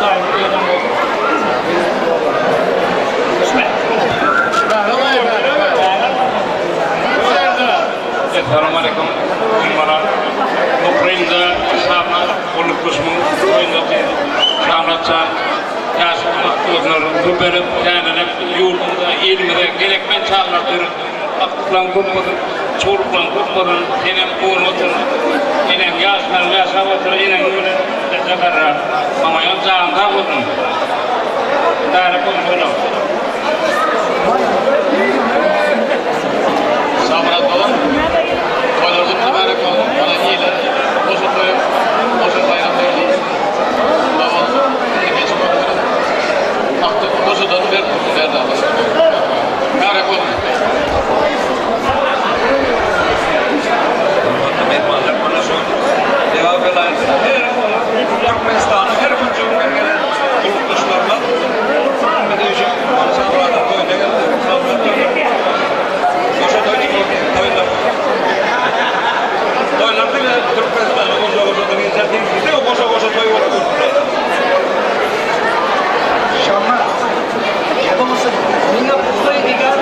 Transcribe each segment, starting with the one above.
Assalamualaikum warahmatullahi wabarakatuh. Sama olup kısmı oynadı. Sanatçı yaşamak üzere rüberip kendine yurdunda ilmide gerekmen çağırır. Aklan kopmadır, çoruklan kopmadır. Yine oğlutır, yine yaşavatır, yine öyle tezekarlar. Ama yan çağında olun. Tarık olun. Sabrat olun. Koylardık mübarek olun. Bana iyiler. Boşu koyup, boşu bayram değil. Babam, geçip bakırım. Aktık boşudan verdi Allah'a. Mübarek olun. Mehmanlar bana şöyle cevap verin. Türkmenistan'ın her bucağına gelen kuruluşlarla bir de hocam Sabrat'a koyuna geldi. Boşa toylar. Toylarda bile Türkmenistan'ın boşa da geçerdiğimiz gibi o boşa toy var. Şamlar. Yapamazsın. Minga putlayı digar.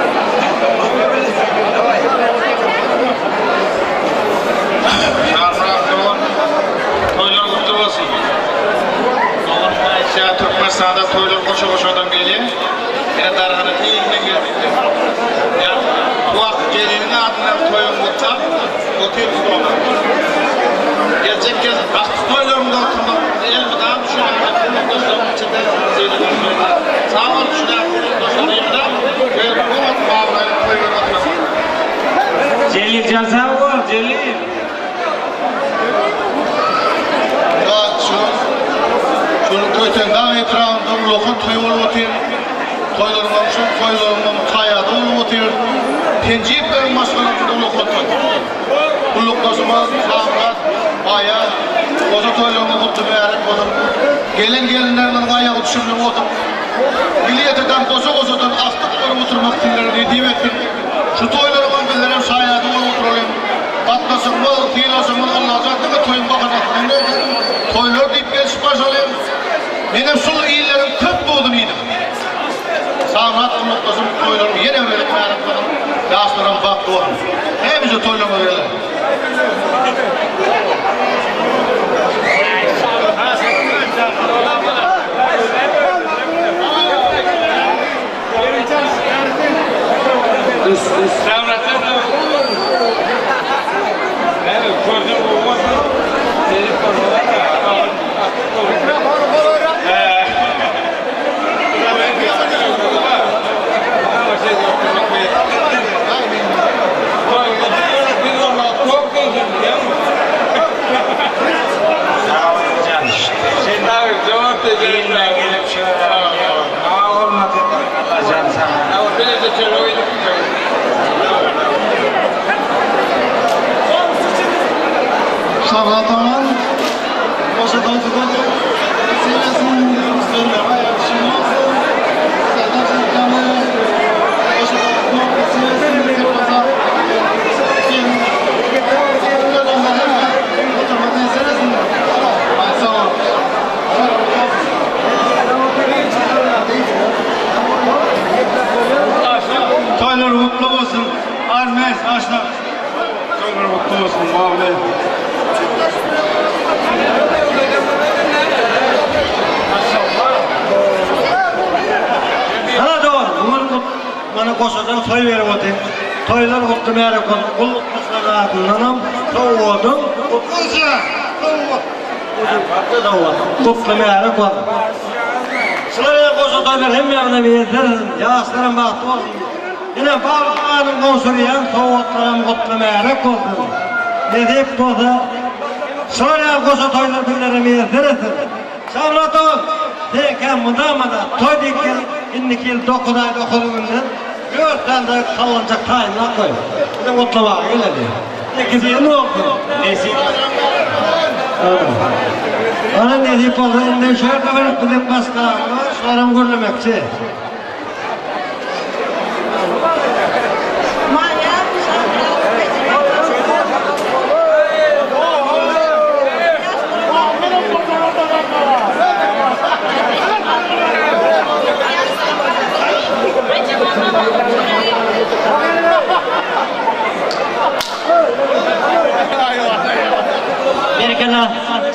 Toylar kutlu olsun. Türkmenistan'da toylar boşa geliyor. Yine darhanın iyinden gelmekte. Yani bu vakit gelinin adına toyun mutlak, otel tutuyorlar. Gelecek kez vakti toylarımda oturmak, elmeden şuna kuruldaşlarım içinde zeyliyorlar. Sağ ol şuna kuruldaşlarım elmeden, böyle bu vakit bağırayla toylar oturmak. Celil Cansan var, Celil. Şunu toytandan etrafında ulokun toy olup otur. Toylarımam şu, toylarımam kayada olup otur. Tenciplerin başkanımızda ulokun toy. Ulukdaşımız, Sabrat, Aya, oza toylarımı kutlu mübarek otur. Gelinlerinin ayağı düşürülüp otur. Milliyeteden koza-kozadan aktık varıp oturmak dinlerini diyemedim. Şu toylarımın bildirim sayada olup oturalım. Atlasımı, fiilasımı, Allah'a zaten toyun bakanatını toylar deyip gelişip başlayalım. Benim sulu iyilerim köp buldum iyiydim. Sabrat unutmasın toylarımı yine verip meraklarım. Yaslarım baktı olsun. Hepsi toylarımı verelim. Sabrat'ın evet, gördüm bu olmaz. Sabrat'ın boşa toyduğunu seviyesinin üstlerine bayağı bir şey oldu. Zaten çocuklarını boşa toyduğunu seviyesinin bir fazla oturmadığın senesinde sağ ol. Toylar mutlu olsun. Armez, açlar. Toylar mutlu olsun. Muhammed. Hala doğru. Bugün bana koşadan toy verip otayım. Toylar kutlu merak oldu. Kulluk kuşlar adından soğudum. Kutluca. Kutlu merak oldu. Sıraya koşa toylar hem yanına bir yerler. Yağısların baktı olsun. Yine bağlıklarının konsuruyan soğutlarım kutlu merak oldu. Ne deyip doğdu. Sıraya koşa toylar birlerine bir yerler. Sabrat'ın teken mudamada toy dikken innik yıl dokuday günler 4 tane kalınacak tayinler koy. Bir de mutlamak öyle diyor. Peki diye ne oldu? Neyse. Ona ne deyip oldu? İnden şöyle kabarık bir de başka şularım görlemekçi.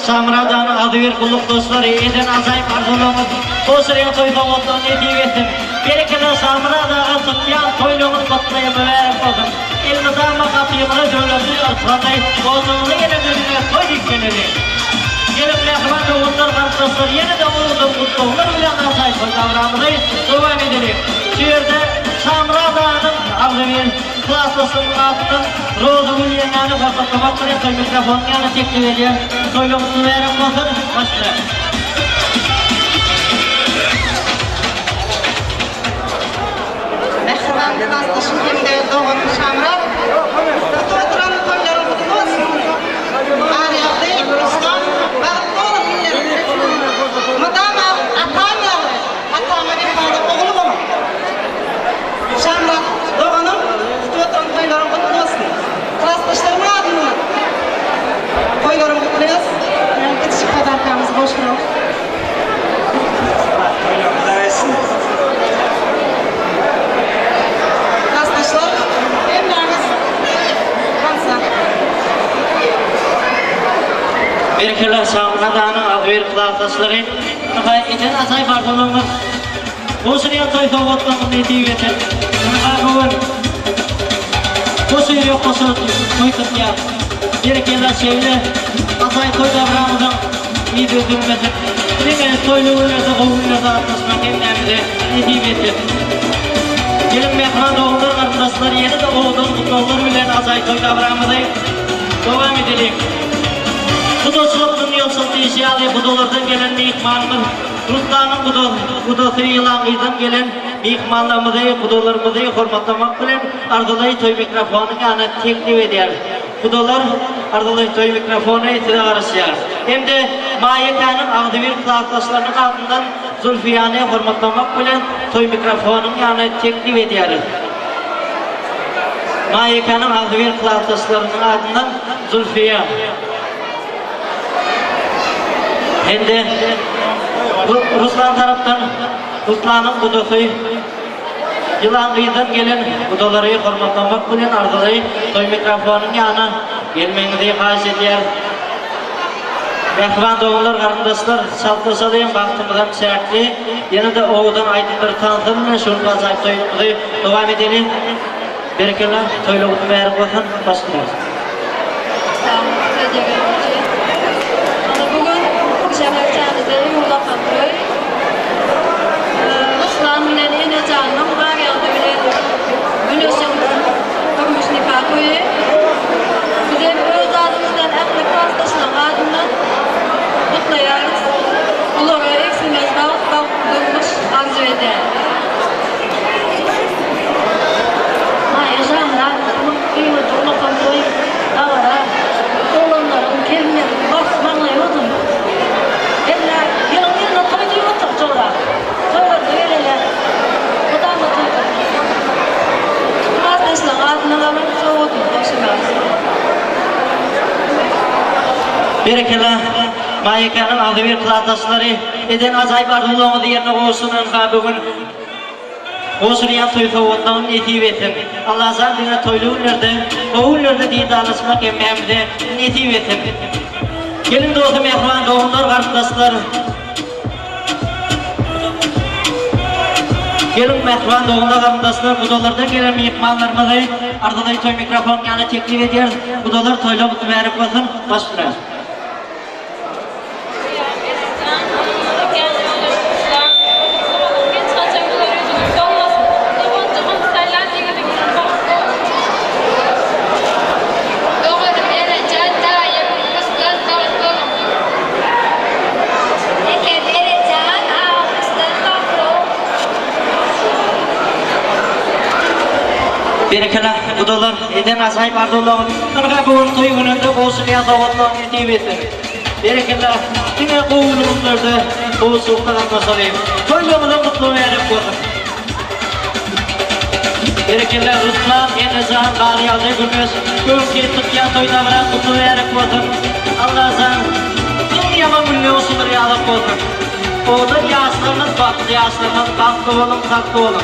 Samradağ'ın adı bir kulluk dostları eden azayip arzuluğumuz bu sıraya toyluğumuzdan yediği ettim. Berikele Samradağ'ın tutyan toyluğumuz kutlayı mübarek olsun. İlmizama kapıyımına dövlesi artlanday olduğunu yine gözüne toy dikkeneli. Gelip mehman doğumlar karşılaşlar yine de oğlum kutluğumlar bile azayip davranımızı devam edelim. Şiirde Samradağ'ın adı bir klaslasının altından Rozum'un yenlerini korkutlamak için toy mikrofonun yanına teklif ediyor. Toyluğumuzu verip olsun, başlayalım. Merhaban, klassdaşım hem de doğum Şamral. Oturan toylarım kutlu olsun. Ariyaklı, Ruslan, balıklı olan illerim. Madama atama bir fayda oğlum olun. Şamral, doğanım, oturan toylarım kutlu olsun. Klassdaşlarımın adını. Toylarım kutluyuz. Küçük kadarkamız hoş bulduk. Klassdaşlar, emriniz kansa. Berkeler Samradağ'ın adı bir klaslasları eden azayip arzuluğumuz bu sıraya toy soğutluğumuz yediği getir. Bu sıraya kosu toy tutya. Berkeler sevgili azayip toy davranımızın iyi döndürmesi. Yine toyluğuyla da kovuyla da atlasmak emrimize yediği getir. Gelin mehman doğumlar kardeşler yeni de oğuldan kutluğlar bilen azayip toy davranımızı devam edelim. Bu dostluğun yoksultu işi alı budolardan gelen mihmanımız Ruslan'ın budası yılanıydan gelen mihmanlarımızı, budolarımızı hürmetlemek bilen arzulayı toy mikrofonun yanına teklif eder. Budolar arzulayı toy mikrofonu size arasıyor. Hem de Mayekan'ın adı bir klasdaşlarının ardından Zulfiyan'ı hürmetlemek bilen toy mikrofonun yanına teklif eder. Mayekan'ın adı bir klasdaşlarının ardından Zulfiyan. Hem de Ruslan taraftan Ruslan'ın budası Yılanlı'dan gelen budaları hürmetlemek bilen arzulayı toy mikrofonun yanına gelmenizi haz eder. Mehman doğumlar kardeşler saltasa diyeyim baktığımızdan sertli yine de oğudan aydınları tanıtımla şunu azayip toyumuzu devam edelim. Berkeler toyluğumuzu meğer olsun başlıyoruz. Şehircağımızda yolda kalıyor. Ruslan bilen yine canım var yolda bile Gülüşümüzün kurmuş nikahı. Bize öz adımızdan aklı klasdaşının adından kutlayarız. Onlara eksilmez bağ durmuş arzu eder. Hayır canlar, bunun kıymetli unutan koy dağlara oğlanların kelmeleri basmanla yolun. Eller yanına toydu yoktur sonra. Sonra böyleler. O da mı toydu? Kardeşler adını alıp soğudu. Berkeler Mayekan'ın adı bir klasdaşları eden azayip arzuluğumuzu yerine koysunun bugün Oğuz'un toy soğutluğunu netip ettim. Allah zannedine toyluğunlarda, oğullarda diye dağılışmak emmemde netip ettim. Gelin dostum mehman doğumlar kardeşler. Gelin mehman doğumlar kardeşler. Budalardan gelen mihmanlarımızı arzulayı toy mikrofon yanına teklif ediyoruz. Budalar toyluğumuzu verip olsun. Başlayalım. Berkeler budalar eden azayip arzuluğun kırga boğun toy gününde olsun ya zavatlarını yetip ettim. Berkeler yine qoğulumuzlarda bu soğuktan atmasalıyım. Toyluğumuza mutlu verip koydum. Berkeler Ruslan en azan qariyaldı günümüz. Göğünki tutyan toyda bırak mutlu verip koydum. Allah azan tüm yaman günlüğü olsun bir alıp koydum. Oğlum yaşlarınız baktı olun, tatlı olun.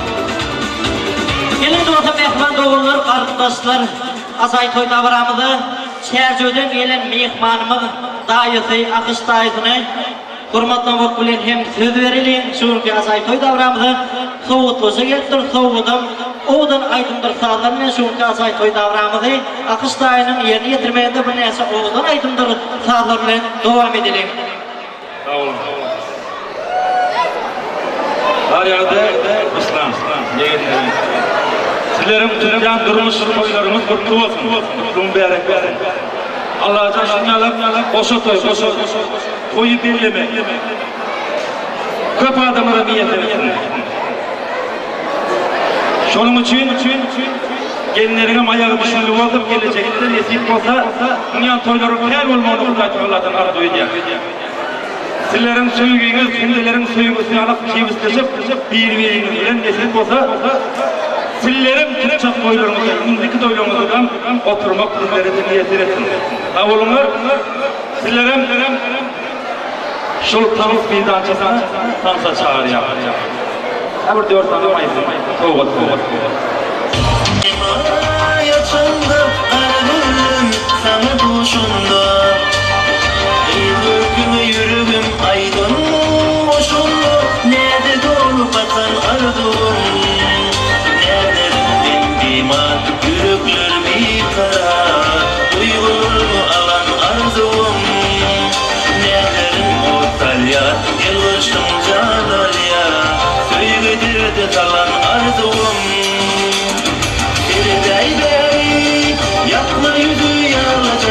Gelin dostum mehman doğumlar kardeşler azay toy davramızı Şehircöyden gelen mehmanımız daýysy, akış daýysyny hurmatlamak bilen hem söz berilin. Şuňky asay toy dawramyzy sowutlyşy geldir, sowudam odan aýdymdyr sazlar bilen şuňky asay toy dawramyzy akış daýynyň ýerine ýetirmeginde bir näse odan aýdymdyr sazlar bilen dowam edilir. Sağ olun. Her yerde İslam, yeğenlerim. Sizlerin Türk'ten durmuş toylarımız kutlu olsun. Kutlum berek. Allah'a şunyalar, koşa toy. Toyu belleme. Köp adamlara niyet edin. Şunun için gelinlerine ayağı düşünülü olup gelecekler. Yesip olsa dünyanın toyları her olmalı Allah'tan arzu ediyor. Sizlerin söýgüňiz, kimdelerin söýgüsini alıp kebisleşip bir-biriniz bilen nesip bolsa, sizlerin Türkçe toylarınızda, müzik toylarınızdan oturmak sizlere niyet etsin. Davuluňy sizlerin şol tanys meydançasyna tansa çağırýar. Häzir 4 tane maýsy, soğuk. Yaşandı arabım sana duşunda Yürgümü yürügüm aydın boşundu Nerede dolup atan ardum Nerede ben biman yürükler bir kara Duygularımı alan arzum Nerelerim ortalya Yılıştım canalya Söygüdirdi kalan arzum Bey, yapma yüzü yalaca